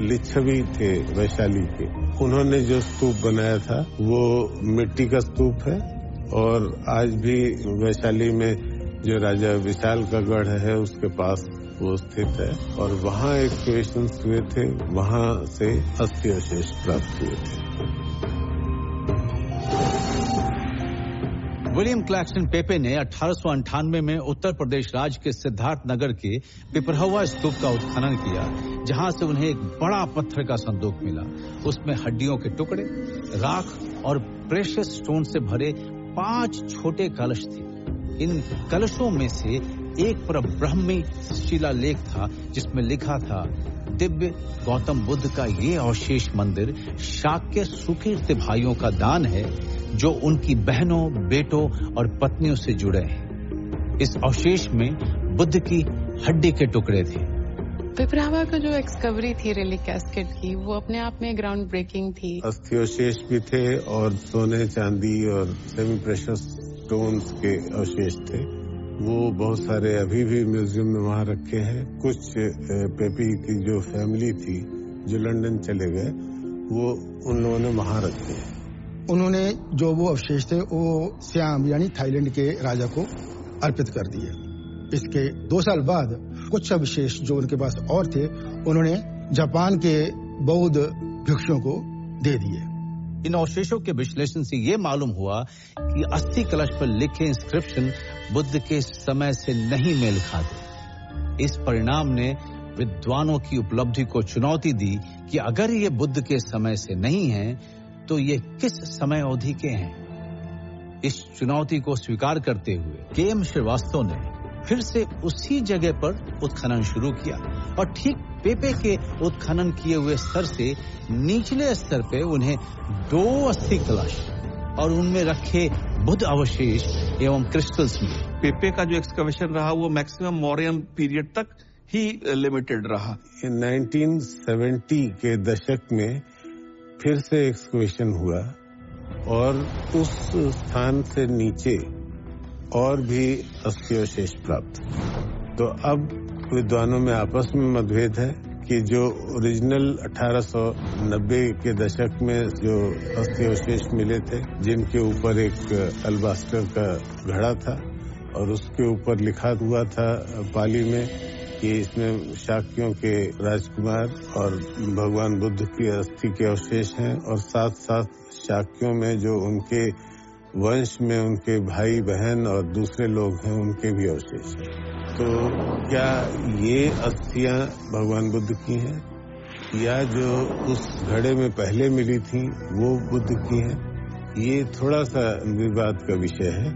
लिच्छवी थे वैशाली के, उन्होंने जो स्तूप बनाया था वो मिट्टी का स्तूप है, और आज भी वैशाली में जो राजा विशाल का गढ़ है उसके पास वो स्थित है, और वहाँ एक्सकवेशंस हुए थे, वहाँ से अस्थि अवशेष प्राप्त हुए थे. विलियम क्लैक्सन पेपे ने 1898 में उत्तर प्रदेश राज्य के सिद्धार्थ नगर के पिपरहवा स्तूप का उत्खनन किया, जहां से उन्हें एक बड़ा पत्थर का संदूक मिला. उसमें हड्डियों के टुकड़े, राख और प्रेशियस स्टोन से भरे 5 छोटे कलश थे. इन कलशों में से एक पर ब्रह्मी शिलालेख था, जिसमें लिखा था, दिव्य गौतम बुद्ध का ये अवशेष मंदिर शाक्य सुकीर्ति भाइयों का दान है, जो उनकी बहनों, बेटों और पत्नियों से जुड़े हैं. इस अवशेष में बुद्ध की हड्डी के टुकड़े थे. पिपरावा का जो एक्सकवरी थी रेलिक कैस्केट की, वो अपने आप में ग्राउंड ब्रेकिंग थी. अस्थिअवशेष भी थे और सोने, चांदी और सेमी प्रेशियस स्टोन्स के अवशेष थे. वो बहुत सारे अभी भी म्यूजियम में वहाँ रखे हैं. कुछ पेपी की जो फैमिली थी जो लंदन चले गए, वो उन लोगों ने वहाँ रखे हैं. उन्होंने जो वो अवशेष थे वो सियाम यानी थाईलैंड के राजा को अर्पित कर दिए. इसके 2 साल बाद कुछ अवशेष जो उनके पास और थे, उन्होंने जापान के बौद्ध भिक्षुओं को दे दिए. इन अवशेषों के विश्लेषण से ये मालूम हुआ कि अस्थि कलश पर लिखे इंस्क्रिप्शन बुद्ध के समय से नहीं मेल खाते. इस परिणाम ने विद्वानों की उपलब्धि को चुनौती दी कि अगर ये बुद्ध के समय से नहीं है तो ये किस समय अवधि के हैं. इस चुनौती को स्वीकार करते हुए के.एम. श्रीवास्तव ने फिर से उसी जगह पर उत्खनन शुरू किया और ठीक पेपे के उत्खनन किए हुए स्तर से निचले स्तर पे उन्हें 2 अस्थि कलश और उनमें रखे बुद्ध अवशेष एवं क्रिस्टल्स मिले। पेपे का जो एक्सकवेशन रहा वो मैक्सिमम मौर्यन पीरियड तक ही लिमिटेड रहा। 1970 के दशक में फिर से एक्सकवेशन हुआ और उस स्थान से नीचे और भी अस्थिअवशेष प्राप्त। तो अब विद्वानों में आपस में मतभेद है कि जो ओरिजिनल 1890 के दशक में जो अस्थिअवशेष मिले थे, जिनके ऊपर एक अल्बास्टर का घड़ा था और उसके ऊपर लिखा हुआ था पाली में कि इसमें शाक्यों के राजकुमार और भगवान बुद्ध की अस्थि के अवशेष हैं और साथ साथ शाक्यों में जो उनके वंश में उनके भाई बहन और दूसरे लोग हैं उनके भी अवशेष हैं। तो क्या ये अस्थियां भगवान बुद्ध की हैं या जो उस घड़े में पहले मिली थी वो बुद्ध की हैं? ये थोड़ा सा विवाद का विषय है,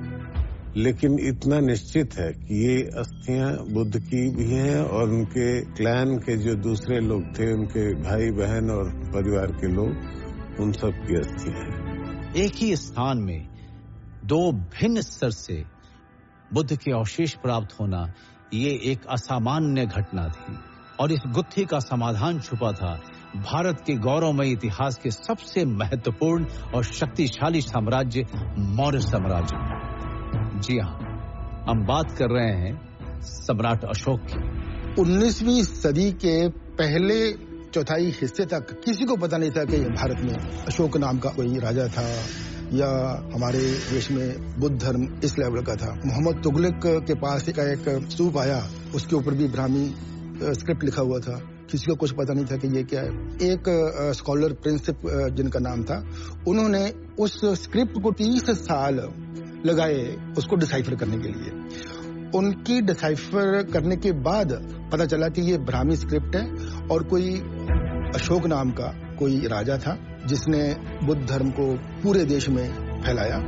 लेकिन इतना निश्चित है कि ये अस्थियां बुद्ध की भी हैं और उनके क्लैन के जो दूसरे लोग थे, उनके भाई बहन और परिवार के लोग, उन सब की अस्थियां हैं। एक ही स्थान में 2 भिन्न स्तर से बुद्ध के अवशेष प्राप्त होना ये एक असामान्य घटना थी और इस गुत्थी का समाधान छुपा था भारत के गौरवमय इतिहास के सबसे महत्वपूर्ण और शक्तिशाली साम्राज्य मौर्य साम्राज्य। जी हाँ, हम बात कर रहे हैं सम्राट अशोक की। 19वीं सदी के पहले चौथाई हिस्से तक किसी को पता नहीं था कि भारत में अशोक नाम का कोई राजा था या हमारे देश में बुद्ध धर्म इस लेवल का था। मोहम्मद तुगलक के पास एक स्तूप आया, उसके ऊपर भी ब्राह्मी स्क्रिप्ट लिखा हुआ था। किसी को कुछ पता नहीं था कि ये क्या है। एक स्कॉलर प्रिंसिप जिनका नाम था, उन्होंने उस स्क्रिप्ट को 30 साल लगाए उसको डिसाइफर करने के लिए। उनकी डिसाइफर करने के बाद पता चला कि ये ब्राह्मी स्क्रिप्ट है और कोई अशोक नाम का कोई राजा था जिसने बुद्ध धर्म को पूरे देश में फैलाया।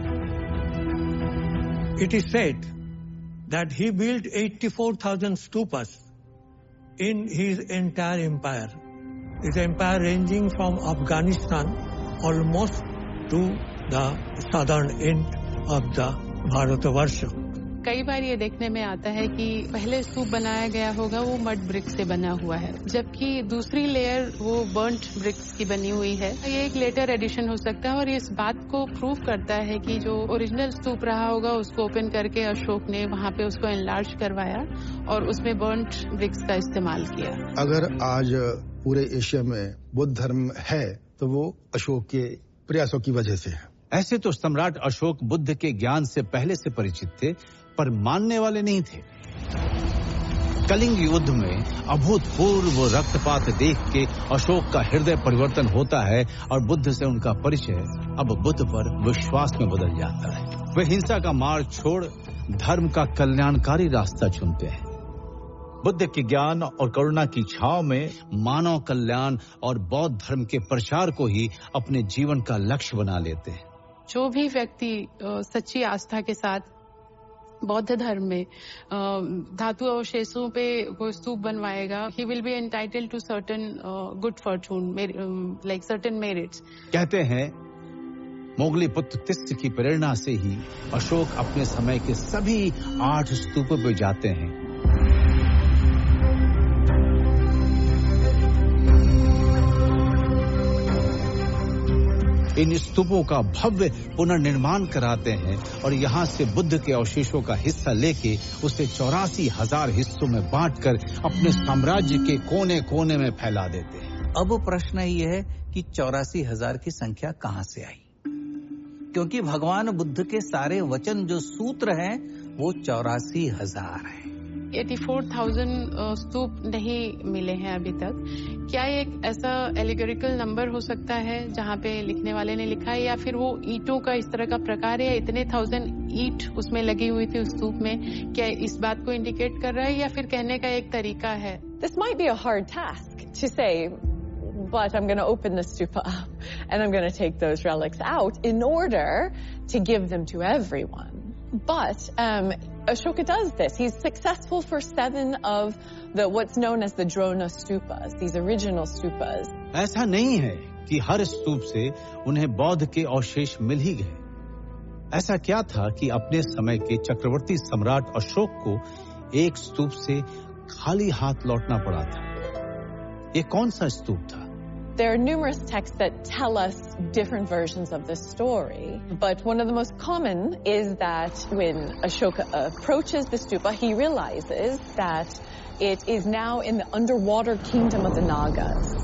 It is said that he built 84,000 stupas in his entire empire. His empire ranging from Afghanistan almost to the southern end of the Bharatavarsha. कई बार ये देखने में आता है कि पहले स्तूप बनाया गया होगा वो मड ब्रिक्स से बना हुआ है, जबकि दूसरी लेयर वो बर्न्ट ब्रिक्स की बनी हुई है। ये एक लेटर एडिशन हो सकता है और इस बात को प्रूव करता है कि जो ओरिजिनल स्तूप रहा होगा उसको ओपन करके अशोक ने वहाँ पे उसको एनलार्ज करवाया और उसमें बर्न्ट ब्रिक्स का इस्तेमाल किया। अगर आज पूरे एशिया में बुद्ध धर्म है तो वो अशोक के प्रयासों की वजह से है। ऐसे तो सम्राट अशोक बुद्ध के ज्ञान से पहले से परिचित थे, पर मानने वाले नहीं थे। कलिंग युद्ध में अभूतपूर्व रक्तपात देख के अशोक का हृदय परिवर्तन होता है और बुद्ध से उनका परिचय अब बुद्ध पर विश्वास में बदल जाता है। वे हिंसा का मार्ग छोड़ धर्म का कल्याणकारी रास्ता चुनते हैं। बुद्ध के ज्ञान और करुणा की छाव में मानव कल्याण और बौद्ध धर्म के प्रचार को ही अपने जीवन का लक्ष्य बना लेते हैं। जो भी व्यक्ति सच्ची आस्था के साथ बौद्ध धर्म में धातु अवशेषों पे वो स्तूप बनवाएगा, he will be entitled to certain good fortune, like certain merits. कहते हैं मोगली पुत्र तिस्त की प्रेरणा से ही अशोक अपने समय के सभी 8 स्तूपों पे जाते हैं। इन स्तूपों का भव्य पुनर्निर्माण कराते हैं और यहाँ से बुद्ध के अवशेषों का हिस्सा लेके उसे 84,000 हिस्सों में बांटकर अपने साम्राज्य के कोने कोने में फैला देते हैं। अब प्रश्न ये है कि 84,000 की संख्या कहाँ से आई? क्योंकि भगवान बुद्ध के सारे वचन जो सूत्र हैं वो 84,000 हैं। 84,000 स्तूप नहीं मिले हैं अभी तक। क्या ये एक ऐसा एलिगोरिकल नंबर हो सकता है जहाँ पे लिखने वाले ने लिखा है, या फिर वो ईंटों का इस तरह का प्रकार है, इतने 1000 ईंट उसमें लगी हुई थी उस स्तूप में? क्या इस बात को इंडिकेट कर रहा है या फिर कहने का एक तरीका है? This might be a hard task to say but I'm going to open the stupa up and I'm going to take those relics out in order to give them to everyone. But Ashoka does this. He's successful for 7 of the what's known as the Drona stupas, these original stupas. ऐसा नहीं है कि हर स्तूप से उन्हें बौद्ध के अवशेष मिल ही गए. ऐसा क्या था कि अपने समय के चक्रवर्ती सम्राट अशोक को एक स्तूप से खाली हाथ लौटना पड़ा था? ये कौन सा स्तूप था? There are numerous texts that tell us different versions of this story, but one of the most common is that when Ashoka approaches the stupa, he realizes that it is now in the underwater kingdom of the Nagas.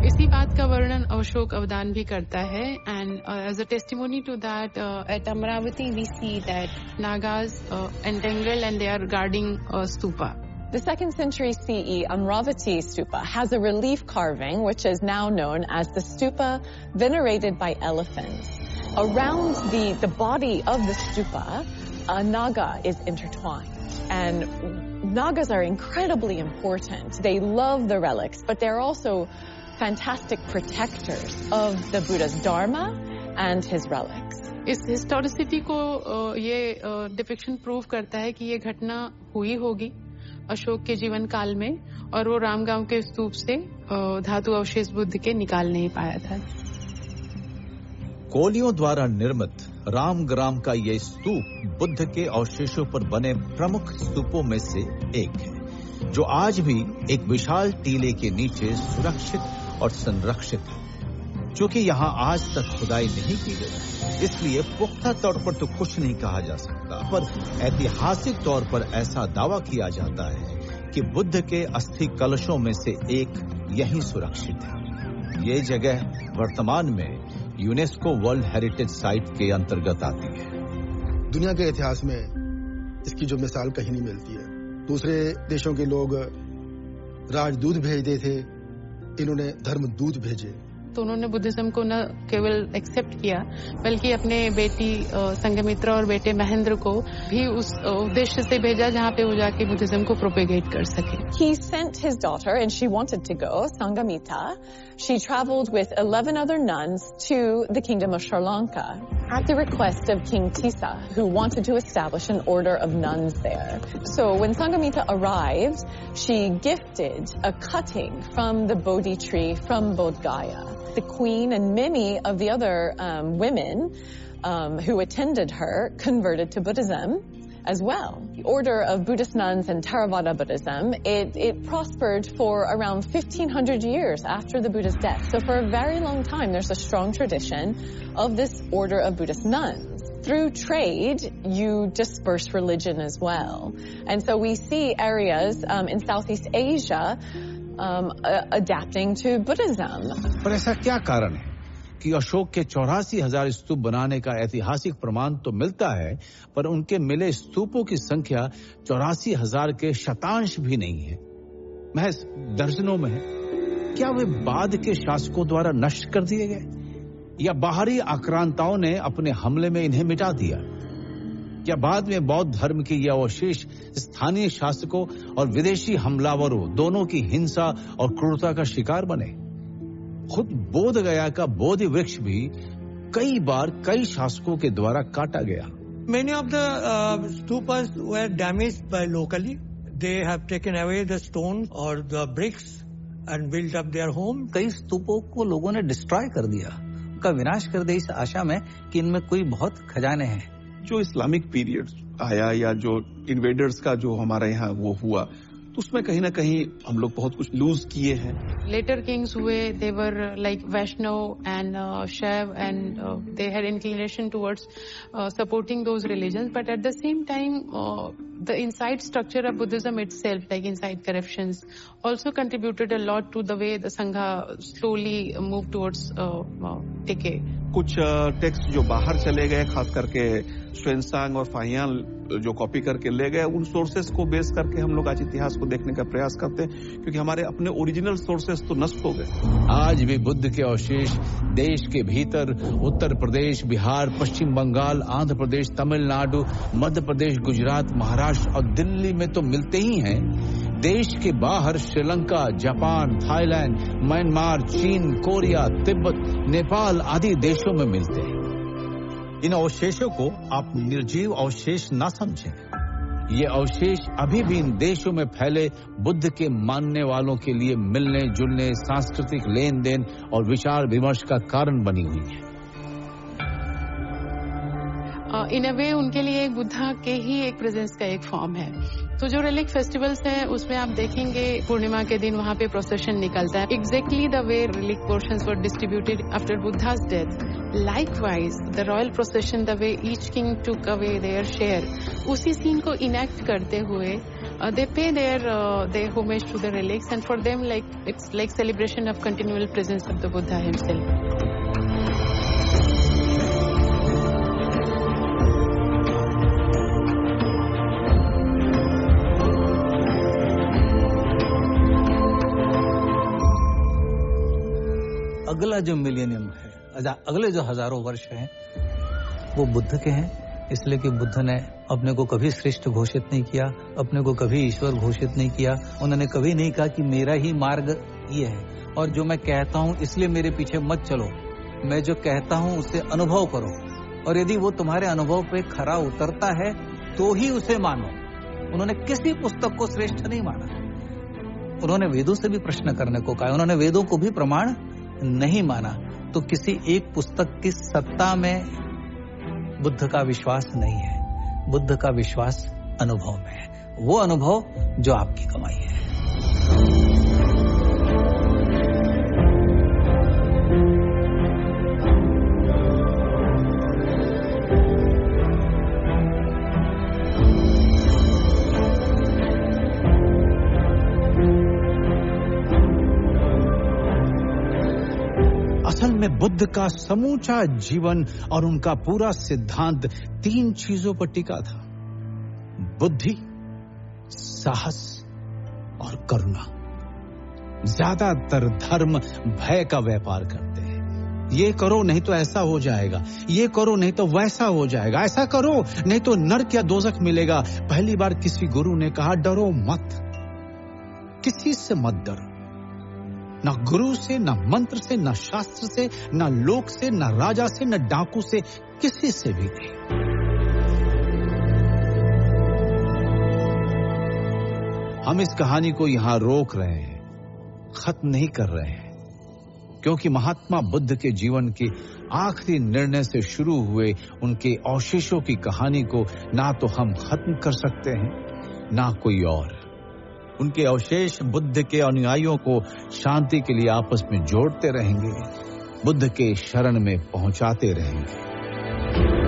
इसी बात का वर्णन अशोक अवदान भी करता है, and as a testimony to that, at Amravati we see that Nagas entangled and they are guarding a stupa. The 2nd century CE Amravati stupa has a relief carving which is now known as the stupa venerated by elephants. Around the body of the stupa, a Naga is intertwined, and Nagas are incredibly important. They love the relics, but they're also fantastic protectors of the Buddha's Dharma and his relics. इस historicity को ये depiction prove करता है कि ये घटना हुई होगी अशोक के जीवन काल में, और वो रामगांव के स्तूप से धातु अवशेष बुद्ध के निकाल नहीं पाया था. कोलियों द्वारा निर्मित रामग्राम का ये स्तूप बुद्ध के अवशेषों पर बने प्रमुख स्तूपों में से एक है, जो आज भी एक विशाल टीले के नीचे सुरक्षित और संरक्षित है. क्योंकि यहाँ आज तक खुदाई नहीं की गई, इसलिए पुख्ता तौर पर तो कुछ नहीं कहा जा सकता, पर ऐतिहासिक तौर पर ऐसा दावा किया जाता है कि बुद्ध के अस्थि कलशों में से एक यहीं सुरक्षित है. ये जगह वर्तमान में यूनेस्को वर्ल्ड हेरिटेज साइट के अंतर्गत आती है. दुनिया के इतिहास में इसकी जो मिसाल कहीं नहीं मिलती है. दूसरे देशों के लोग राजदूत भेजते थे, इन्होंने धर्मदूत भेजे. तो उन्होंने बुद्धिज्म को न केवल एक्सेप्ट किया, बल्कि अपने बेटी संघमित्रा और बेटे महेंद्र को भी उस उद्देश्य से भेजा जहाँ पे वो जाके बुद्धिज्म को प्रोपेगेट कर सके. He sent his daughter, and she wanted to go, Sanghamitra. She traveled with 11 other nuns to the kingdom of Sri Lanka at the request of King Tissa, who wanted to establish an order of nuns there. So when Sanghamitra arrived, she gifted a cutting from the Bodhi tree from Bodh Gaya. The queen and many of the other women who attended her converted to Buddhism as well. The order of Buddhist nuns and Theravada Buddhism, it prospered for around 1500 years after the Buddha's death. So for a very long time, there's a strong tradition of this order of Buddhist nuns. Through trade, you disperse religion as well. And so we see areas in Southeast Asia adapting to Buddhism. पर ऐसा क्या कारण है कि अशोक के 84,000 स्तूप बनाने का ऐतिहासिक प्रमाण तो मिलता है, पर उनके मिले स्तूपों की संख्या 84,000 के शतांश भी नहीं है, महज दर्जनों में है? क्या वे बाद के शासकों द्वारा नष्ट कर दिए गए, या बाहरी आक्रांताओं ने अपने हमले में इन्हें मिटा दिया? क्या बाद में बौद्ध धर्म के ये अवशेष स्थानीय शासकों और विदेशी हमलावरों दोनों की हिंसा और क्रूरता का शिकार बने? खुद बोध गया का बोधि वृक्ष भी कई बार कई शासकों के द्वारा काटा गया. Many of the stupas were damaged by locally. They have taken away the stones or the bricks and built up their home. कई स्तूपों को लोगों ने डिस्ट्रॉय कर दिया, उनका विनाश कर दिया इस आशा में कि इनमें कोई बहुत खजाने हैं. जो इस्लामिक पीरियड आया या जो इन्वेडर्स का जो हमारे यहाँ वो हुआ, तो उसमें कहीं ना कहीं हम लोग बहुत कुछ लूज किए हैं. Later kings हुए, they were like Vaishnav and Shaiv, and they had inclination towards supporting those religions, but at the same time the inside structure of Buddhism itself, like inside corruptions, also contributed a lot to the way the Sangha slowly moved towards decay. कुछ text जो बाहर चले गए, खास करके श्वेनसांग और फाहियान जो copy करके ले गए, उन सोर्सेस को बेस करके हम लोग आज इतिहास को देखने का प्रयास करते हैं, क्योंकि हमारे अपने ओरिजिनल सोर्सेस तो नष्ट हो गए। आज भी बुद्ध के अवशेष देश के भीतर उत्तर प्रदेश, बिहार, पश्चिम बंगाल, आंध्र प्रदेश, तमिलनाडु, मध्य प्रदेश, गुजरात, महाराष्ट्र और दिल्ली में तो मिलते ही हैं। देश के बाहर श्रीलंका, जापान, थाईलैंड, म्यांमार, चीन, कोरिया, तिब्बत, नेपाल आदि देशों में मिलते हैं। इन अवशेषों को आप निर्जीव अवशेष न समझें। ये अवशेष अभी भी इन देशों में फैले बुद्ध के मानने वालों के लिए मिलने जुलने, सांस्कृतिक लेन देन और विचार विमर्श का कारण बनी हुई है। इन अ वे उनके लिए एक बुद्धा के ही एक प्रेजेंस का एक फॉर्म है। तो जो रिलिक फेस्टिवल्स हैं उसमें आप देखेंगे पूर्णिमा के दिन वहाँ पे प्रोसेशन निकलता है, exactly the way relic portions were distributed after Buddha's death. Likewise, the royal procession, the way each king took away their share, उसी सीन को इनेक्ट करते हुए they pay their homage to the relics, and for them it's like celebration of continual presence of the Buddha himself. अगला जो millennium है, अगले जो हजारों वर्ष हैं, वो बुद्ध के हैं, इसलिए कि बुद्ध ने अपने को कभी श्रेष्ठ घोषित नहीं किया, अपने को कभी ईश्वर घोषित नहीं किया। उन्होंने कभी नहीं कहा कि मेरा ही मार्ग ये है और जो मैं कहता हूँ इसलिए मेरे पीछे मत चलो, मैं जो कहता हूँ उसे अनुभव करो, और यदि वो तुम्हारे अनुभव पे खरा उतरता है तो ही उसे मानो। उन्होंने किसी पुस्तक को श्रेष्ठ नहीं माना। उन्होंने वेदों से भी प्रश्न करने को कहा, उन्होंने वेदों को भी प्रमाण नहीं माना। तो किसी एक पुस्तक की सत्ता में बुद्ध का विश्वास नहीं है, बुद्ध का विश्वास अनुभव में है, वो अनुभव जो आपकी कमाई है। असल में बुद्ध का समूचा जीवन और उनका पूरा सिद्धांत 3 चीजों पर टिका था: बुद्धि, साहस और करुणा। ज्यादातर धर्म भय का व्यापार करते हैं। ये करो नहीं तो ऐसा हो जाएगा, ये करो नहीं तो वैसा हो जाएगा, ऐसा करो नहीं तो नरक या दोजख मिलेगा। पहली बार किसी गुरु ने कहा डरो मत, किसी से मत डरो, ना गुरु से, ना मंत्र से, ना शास्त्र से, ना लोक से, ना राजा से, ना डाकू से, किसी से भी नहीं। हम इस कहानी को यहां रोक रहे हैं, खत्म नहीं कर रहे हैं, क्योंकि महात्मा बुद्ध के जीवन के आखिरी निर्णय से शुरू हुए उनके अवशेषों की कहानी को ना तो हम खत्म कर सकते हैं, ना कोई और। उनके अवशेष बुद्ध के अनुयायियों को शांति के लिए आपस में जोड़ते रहेंगे, बुद्ध के शरण में पहुंचाते रहेंगे।